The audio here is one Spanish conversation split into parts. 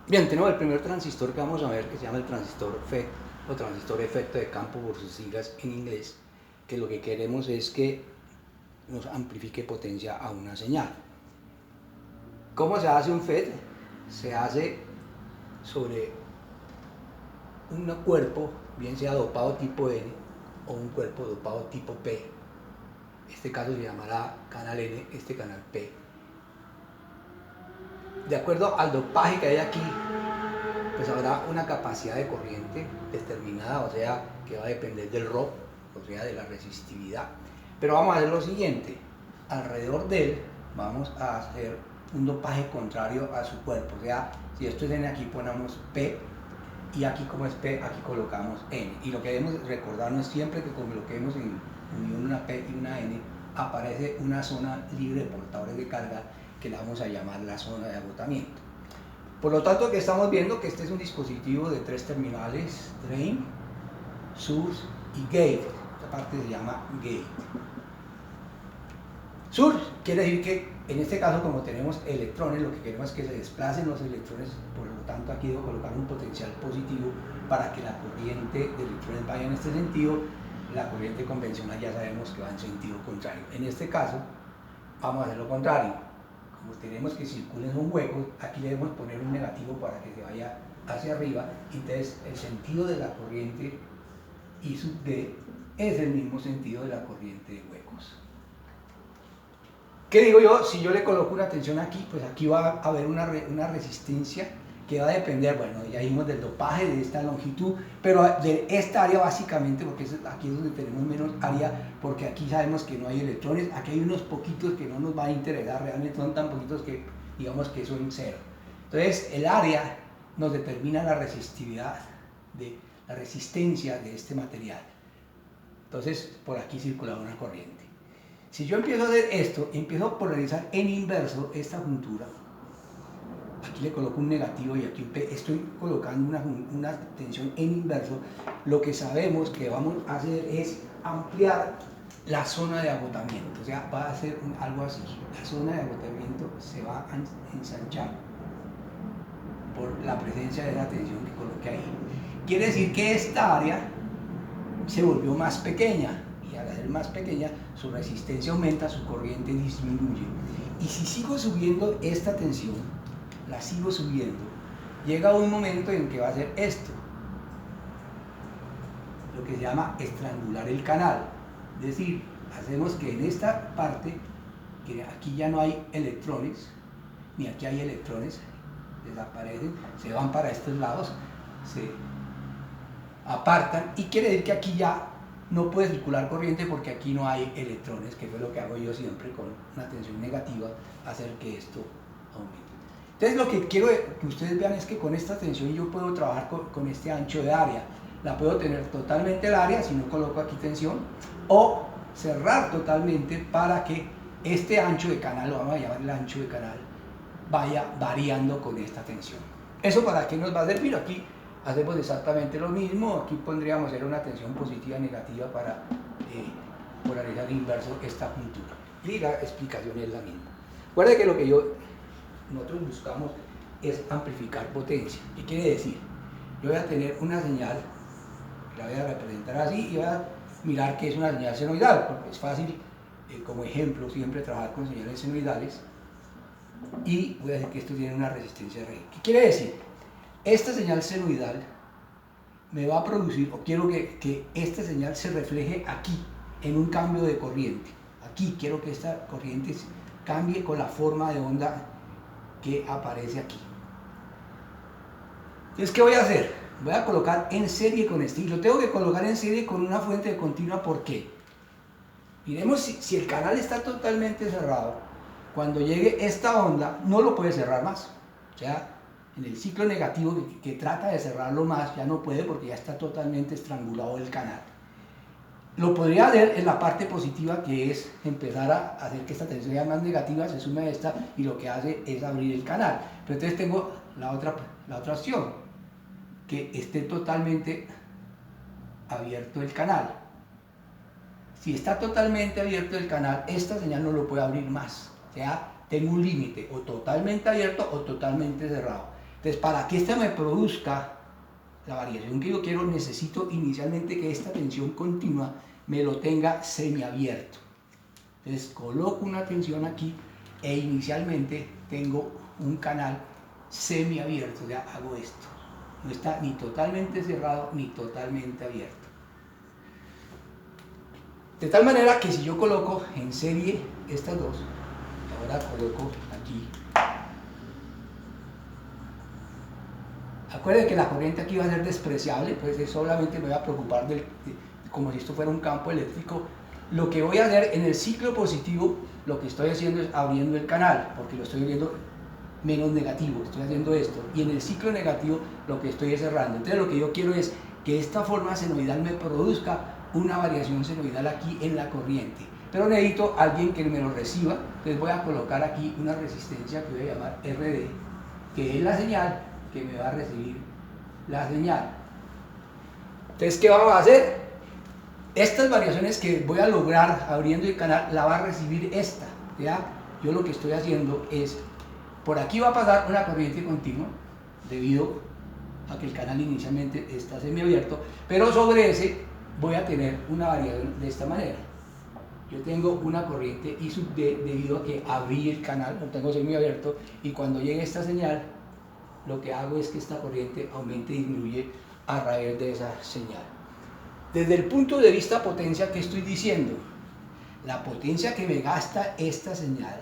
Bien, tenemos el primer transistor que vamos a ver, que se llama el transistor FET, o transistor efecto de campo por sus siglas en inglés, que lo que queremos es que nos amplifique potencia a una señal. ¿Cómo se hace un FET? Se hace sobre un cuerpo, bien sea dopado tipo N o un cuerpo dopado tipo P. Este caso se llamará canal N, este canal P. De acuerdo al dopaje que hay aquí, pues habrá una capacidad de corriente determinada, o sea, que va a depender del Rho, o sea, de la resistividad. Pero vamos a hacer lo siguiente, alrededor de él vamos a hacer un dopaje contrario a su cuerpo, o sea, si esto es N, aquí ponemos P, y aquí como es P, aquí colocamos N. Y lo que debemos recordarnos siempre que coloquemos en unión una P y una N, aparece una zona libre de portadores de carga que la vamos a llamar la zona de agotamiento. Por lo tanto, que estamos viendo que este es un dispositivo de 3 terminales, drain, source y gate. Esta parte se llama gate. Source quiere decir que en este caso, como tenemos electrones, lo que queremos es que se desplacen los electrones, por lo tanto aquí debo colocar un potencial positivo para que la corriente de electrones vaya en este sentido. La corriente convencional ya sabemos que va en sentido contrario. En este caso, vamos a hacer lo contrario. Como tenemos que circulen son huecos, aquí le debemos poner un negativo para que se vaya hacia arriba. Entonces el sentido de la corriente I sub D es el mismo sentido de la corriente de huecos. ¿Qué digo yo? Si yo le coloco una tensión aquí, pues aquí va a haber una resistencia que va a depender, bueno, ya vimos del dopaje de esta longitud, pero de esta área básicamente, porque aquí es donde tenemos menos área, porque aquí sabemos que no hay electrones, aquí hay unos poquitos que no nos va a interesar, realmente son tan poquitos que digamos que son cero. Entonces el área nos determina la resistividad, la resistencia de este material. Entonces por aquí circula una corriente. Si yo empiezo a hacer esto, empiezo a polarizar en inverso esta juntura, aquí le coloco un negativo y aquí un P, estoy colocando una tensión en inverso, lo que sabemos que vamos a hacer es ampliar la zona de agotamiento, o sea, va a ser algo así, la zona de agotamiento se va a ensanchar por la presencia de la tensión que coloqué ahí. Quiere decir que esta área se volvió más pequeña, y al ser más pequeña, su resistencia aumenta, su corriente disminuye. Y si sigo subiendo esta tensión, la sigo subiendo, llega un momento en que va a hacer esto, lo que se llama estrangular el canal. Es decir, hacemos que en esta parte, que aquí ya no hay electrones, ni aquí hay electrones, desaparecen, se van para estos lados, se apartan, y quiere decir que aquí ya no puede circular corriente porque aquí no hay electrones, que fue lo que hago yo siempre con una tensión negativa, hacer que esto aumente. Entonces lo que quiero que ustedes vean es que con esta tensión yo puedo trabajar con este ancho de área. La puedo tener totalmente el área si no coloco aquí tensión, o cerrar totalmente para que este ancho de canal, lo vamos a llamar el ancho de canal, vaya variando con esta tensión. ¿Eso para qué nos va a servir? Aquí hacemos exactamente lo mismo, aquí pondríamos una tensión positiva negativa para polarizar inverso esta juntura. Y la explicación es la misma. Recuerde que lo que nosotros buscamos es amplificar potencia. ¿Qué quiere decir? Yo voy a tener una señal, la voy a representar así, y voy a mirar que es una señal senoidal, porque es fácil, como ejemplo, siempre trabajar con señales senoidales, y voy a decir que esto tiene una resistencia de raíz. ¿Qué quiere decir? Esta señal senoidal me va a producir, o quiero que esta señal se refleje aquí, en un cambio de corriente. Aquí quiero que esta corriente cambie con la forma de onda que aparece aquí. Entonces, ¿qué voy a hacer? Voy a colocar en serie con este, y lo tengo que colocar en serie con una fuente de continua. ¿Por qué? Miremos si el canal está totalmente cerrado, cuando llegue esta onda no lo puede cerrar más. O sea, en el ciclo negativo que trata de cerrarlo más, ya no puede porque ya está totalmente estrangulado el canal. Lo podría hacer en la parte positiva, que es empezar a hacer que esta tensión sea más negativa, se sume a esta, y lo que hace es abrir el canal. Pero entonces tengo la otra opción, que esté totalmente abierto el canal. Si está totalmente abierto el canal, esta señal no lo puede abrir más. O sea, tengo un límite, o totalmente abierto o totalmente cerrado. Entonces, para que esta me produzca la variación que yo quiero, necesito inicialmente que esta tensión continua me lo tenga semiabierto. Entonces coloco una tensión aquí e inicialmente tengo un canal semiabierto, ya hago esto. No está ni totalmente cerrado ni totalmente abierto. De tal manera que si yo coloco en serie estas dos, ahora coloco aquí. Acuérdense que la corriente aquí va a ser despreciable, pues solamente me voy a preocupar como si esto fuera un campo eléctrico. Lo que voy a hacer en el ciclo positivo, lo que estoy haciendo es abriendo el canal, porque lo estoy viendo menos negativo, estoy haciendo esto. Y en el ciclo negativo lo que estoy es cerrando. Entonces lo que yo quiero es que esta forma senoidal me produzca una variación senoidal aquí en la corriente. Pero necesito alguien que me lo reciba, entonces voy a colocar aquí una resistencia que voy a llamar RD, que es la señal que me va a recibir la señal. Entonces, ¿qué vamos a hacer? Estas variaciones que voy a lograr abriendo el canal, la va a recibir esta, ¿ya? Yo lo que estoy haciendo es, por aquí va a pasar una corriente continua, debido a que el canal inicialmente está semiabierto, pero sobre ese voy a tener una variación de esta manera. Yo tengo una corriente I sub D debido a que abrí el canal, lo tengo semiabierto, y cuando llegue esta señal, lo que hago es que esta corriente aumente y disminuye a través de esa señal. Desde el punto de vista potencia, ¿qué estoy diciendo? La potencia que me gasta esta señal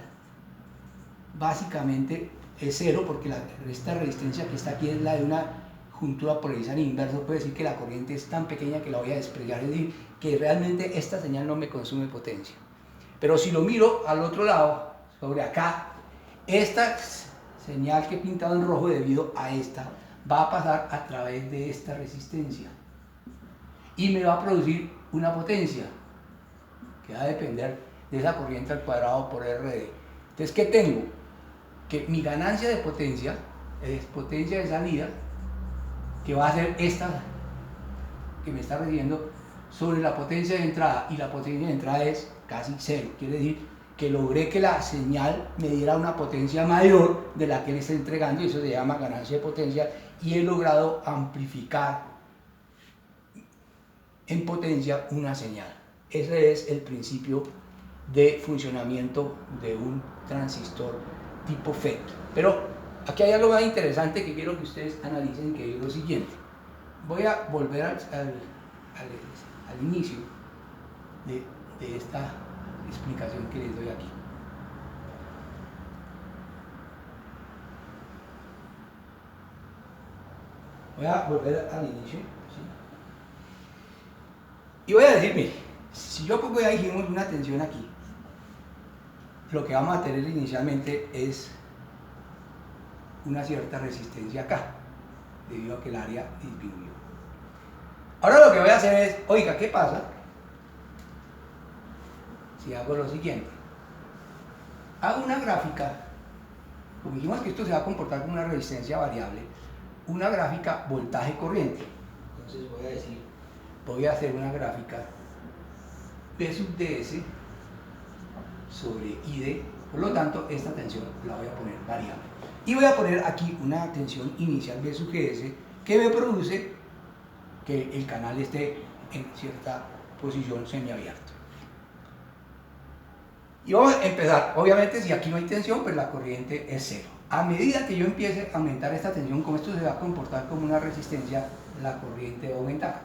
básicamente es cero, porque esta resistencia que está aquí es la de una juntura polarizada en inverso. Puede decir que la corriente es tan pequeña que la voy a despreciar, es decir, que realmente esta señal no me consume potencia. Pero si lo miro al otro lado, sobre acá, esta señal que he pintado en rojo debido a esta va a pasar a través de esta resistencia y me va a producir una potencia que va a depender de esa corriente al cuadrado por RD. Entonces, ¿qué tengo? Que mi ganancia de potencia es potencia de salida, que va a ser esta que me está recibiendo, sobre la potencia de entrada, y la potencia de entrada es casi cero. Quiere decir que logré que la señal me diera una potencia mayor de la que le está entregando, y eso se llama ganancia de potencia, y he logrado amplificar en potencia una señal. Ese es el principio de funcionamiento de un transistor tipo FET. Pero aquí hay algo más interesante que quiero que ustedes analicen, que es lo siguiente. Voy a volver al inicio de esta explicación que les doy aquí. Voy a volver al inicio, ¿sí? Y voy a decir, mire, si yo pongo, ya dijimos, una tensión aquí, lo que vamos a tener inicialmente es una cierta resistencia acá, debido a que el área disminuyó. Ahora lo que voy a hacer es, oiga, ¿qué pasa si hago lo siguiente? Hago una gráfica, como dijimos que esto se va a comportar como una resistencia variable, una gráfica voltaje-corriente. Entonces voy a decir, voy a hacer una gráfica P sub ds sobre ID, por lo tanto esta tensión la voy a poner variable. Y voy a poner aquí una tensión inicial B sub gs que me produce que el canal esté en cierta posición semiabierto. Y vamos a empezar. Obviamente, si aquí no hay tensión, pues la corriente es cero. A medida que yo empiece a aumentar esta tensión, como esto se va a comportar como una resistencia, la corriente va a aumentar.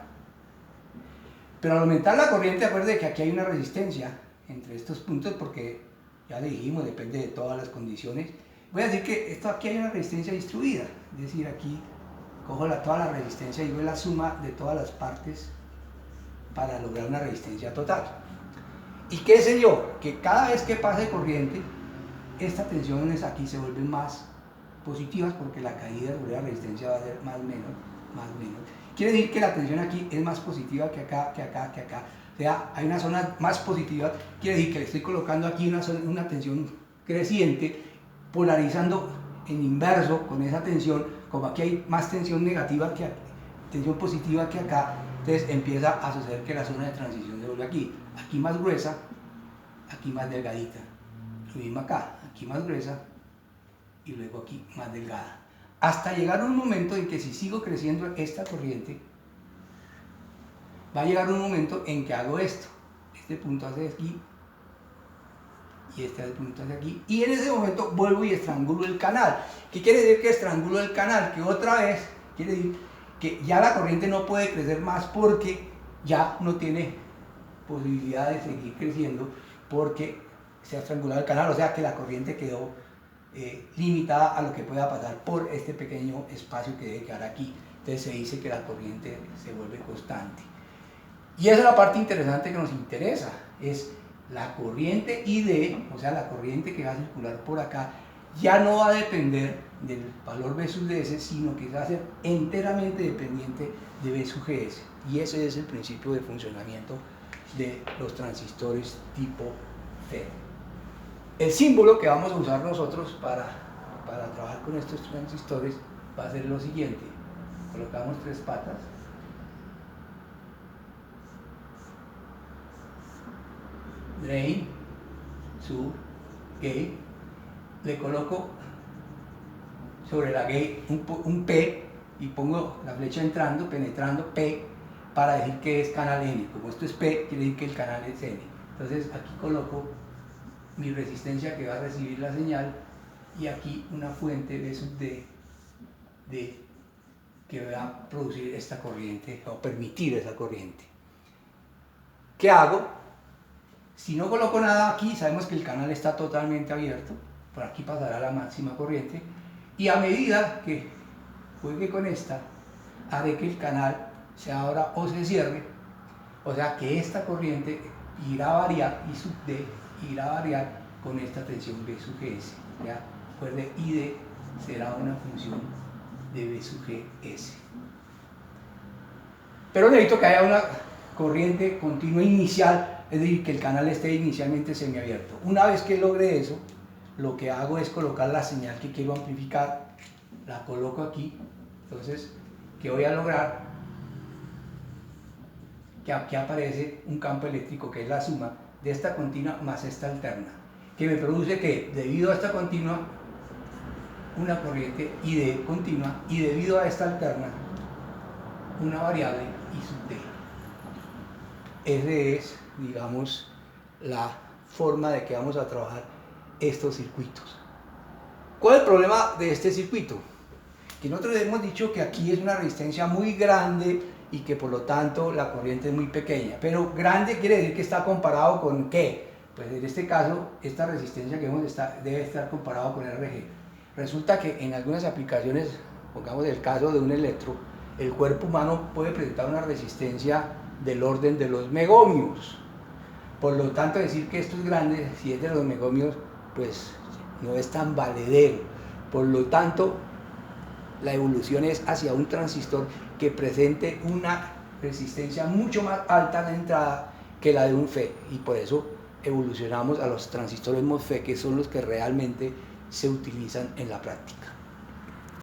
Pero al aumentar la corriente, acuérdense que aquí hay una resistencia entre estos puntos, porque ya le dijimos, depende de todas las condiciones. Voy a decir que aquí hay una resistencia distribuida, es decir, aquí cojo toda la resistencia y veo la suma de todas las partes para lograr una resistencia total. ¿Y qué sé yo? Que cada vez que pase corriente, estas tensiones aquí se vuelven más positivas, porque la caída sobre la resistencia va a ser más menos, más menos. Quiere decir que la tensión aquí es más positiva que acá, que acá, que acá. O sea, hay una zona más positiva, quiere decir que le estoy colocando aquí una tensión creciente, polarizando en inverso con esa tensión. Como aquí hay más tensión negativa que aquí, tensión positiva que acá, entonces empieza a suceder que la zona de transición se vuelve aquí más gruesa, aquí más delgadita. Lo mismo acá, aquí más gruesa y luego aquí más delgada. hasta llegar a un momento en que si sigo creciendo esta corriente, va a llegar un momento en que hago esto. Este punto hacia aquí y este punto hacia aquí, y en ese momento vuelvo y estrangulo el canal. ¿Qué quiere decir que estrangulo el canal? Que otra vez quiere decir que ya la corriente no puede crecer más porque ya no tiene posibilidad de seguir creciendo porque se ha estrangulado el canal, o sea que la corriente quedó limitada a lo que pueda pasar por este pequeño espacio que debe quedar aquí. Entonces se dice que la corriente se vuelve constante. Y esa es la parte interesante que nos interesa, es la corriente ID, o sea la corriente que va a circular por acá, ya no va a depender del valor B sub ds, sino que va a ser enteramente dependiente de B sub gs. Y ese es el principio de funcionamiento de los transistores tipo FET. El símbolo que vamos a usar nosotros para trabajar con estos transistores va a ser lo siguiente. Colocamos 3 patas. Drain, sub, gate. Le coloco sobre la gate un P y pongo la flecha entrando, penetrando P para decir que es canal N. Como esto es P, quiere decir que el canal es N. Entonces aquí coloco mi resistencia que va a recibir la señal y aquí una fuente B sub D que va a producir esta corriente o permitir esa corriente. ¿Qué hago? Si no coloco nada aquí, sabemos que el canal está totalmente abierto, por aquí pasará la máxima corriente y a medida que juegue con esta, haré que el canal se abra o se cierre, o sea que esta corriente irá a variar, I sub D irá a variar con esta tensión B sub gs. ¿Ya? Recuerde, ID será una función de B sub gs. Pero necesito que haya una corriente continua inicial, es decir, que el canal esté inicialmente semiabierto. Una vez que logre eso, lo que hago es colocar la señal que quiero amplificar, la coloco aquí. Entonces, ¿qué voy a lograr? Que aquí aparece un campo eléctrico que es la suma de esta continua más esta alterna, que me produce que debido a esta continua una corriente ID continua y debido a esta alterna una variable I sub D. Esa es, digamos, la forma de que vamos a trabajar estos circuitos. ¿Cuál es el problema de este circuito? Que nosotros hemos dicho que aquí es una resistencia muy grande y que por lo tanto la corriente es muy pequeña, pero grande quiere decir que está comparado con ¿qué? Pues en este caso esta resistencia que vemos debe estar comparado con RG. Resulta que en algunas aplicaciones, pongamos el caso de un electro, el cuerpo humano puede presentar una resistencia del orden de los megohmios. Por lo tanto, decir que esto es grande, si es de los megohmios, pues no es tan valedero. Por lo tanto, la evolución es hacia un transistor que presente una resistencia mucho más alta a la entrada que la de un FET, y por eso evolucionamos a los transistores MOSFET, que son los que realmente se utilizan en la práctica.